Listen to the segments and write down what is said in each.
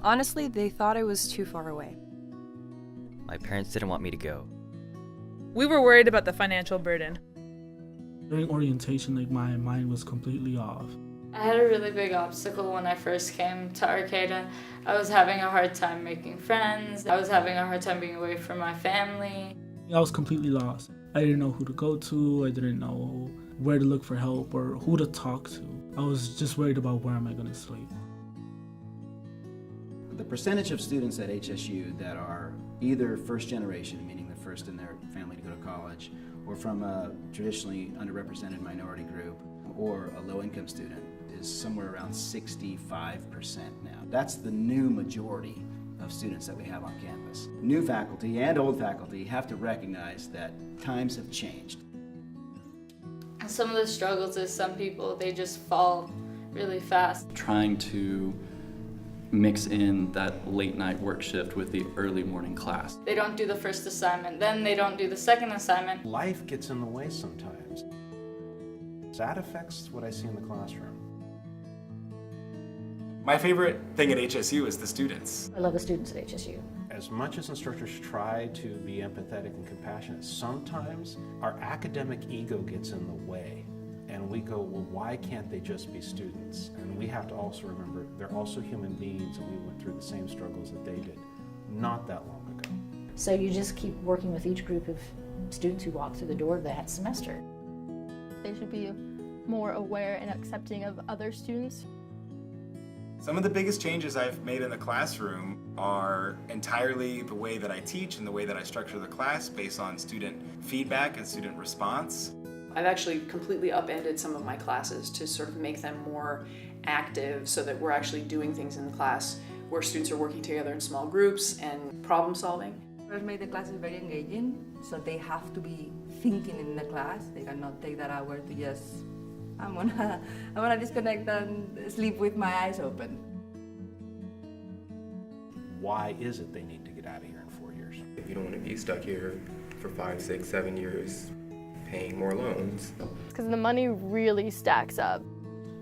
Honestly, they thought I was too far away. My parents didn't want me to go. We were worried about the financial burden. During orientation, my mind was completely off. I had a really big obstacle when I first came to Arcata. I was having a hard time making friends. I was having a hard time being away from my family. I was completely lost. I didn't know who to go to. I didn't know where to look for help or who to talk to. I was just worried about where am I going to sleep. The percentage of students at HSU that are either first generation, meaning the first in their family to go to college, or from a traditionally underrepresented minority group, or a low-income student, is somewhere around 65% now. That's the new majority of students that we have on campus. New faculty and old faculty have to recognize that times have changed. Some of the struggles is some people, they just fall really fast. Trying to mix in that late night work shift with the early morning class. They don't do the first assignment, then they don't do the second assignment. Life gets in the way sometimes. That affects what I see in the classroom. My favorite thing at HSU is the students. I love the students at HSU. As much as instructors try to be empathetic and compassionate, sometimes our academic ego gets in the way. And we go, well, why can't they just be students? And we have to also remember they're also human beings and we went through the same struggles that they did not that long ago. So you just keep working with each group of students who walk through the door that semester. They should be more aware and accepting of other students. Some of the biggest changes I've made in the classroom are entirely the way that I teach and the way that I structure the class based on student feedback and student response. I've actually completely upended some of my classes to sort of make them more active so that we're actually doing things in the class where students are working together in small groups and problem solving. I've made the classes very engaging, so they have to be thinking in the class. They cannot take that hour to just, I wanna disconnect and sleep with my eyes open. Why is it they need to get out of here in 4 years? You don't want to be stuck here for 5, 6, 7 years paying more loans. Because the money really stacks up.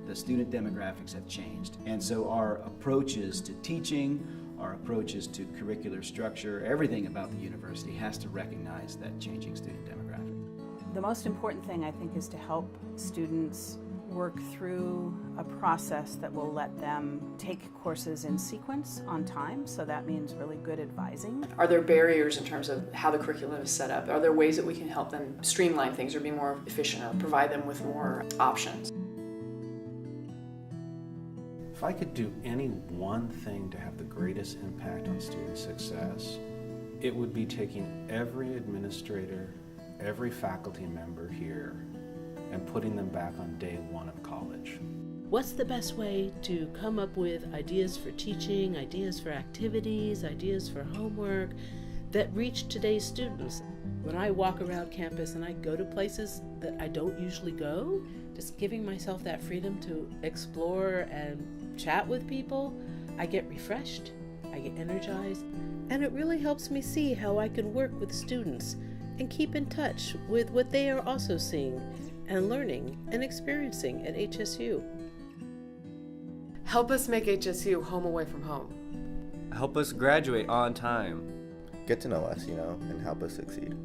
The student demographics have changed, and so our approaches to teaching, our approaches to curricular structure, everything about the university has to recognize that changing student demographic. The most important thing, I think, is to help students work through a process that will let them take courses in sequence on time, so that means really good advising. Are there barriers in terms of how the curriculum is set up? Are there ways that we can help them streamline things or be more efficient or provide them with more options? If I could do any one thing to have the greatest impact on student success, it would be taking every administrator, every faculty member here and putting them back on day one of college. What's the best way to come up with ideas for teaching, ideas for activities, ideas for homework that reach today's students? When I walk around campus and I go to places that I don't usually go, just giving myself that freedom to explore and chat with people, I get refreshed, I get energized, and it really helps me see how I can work with students and keep in touch with what they are also seeing and learning and experiencing at HSU. Help us make HSU home away from home. Help us graduate on time. Get to know us, and help us succeed.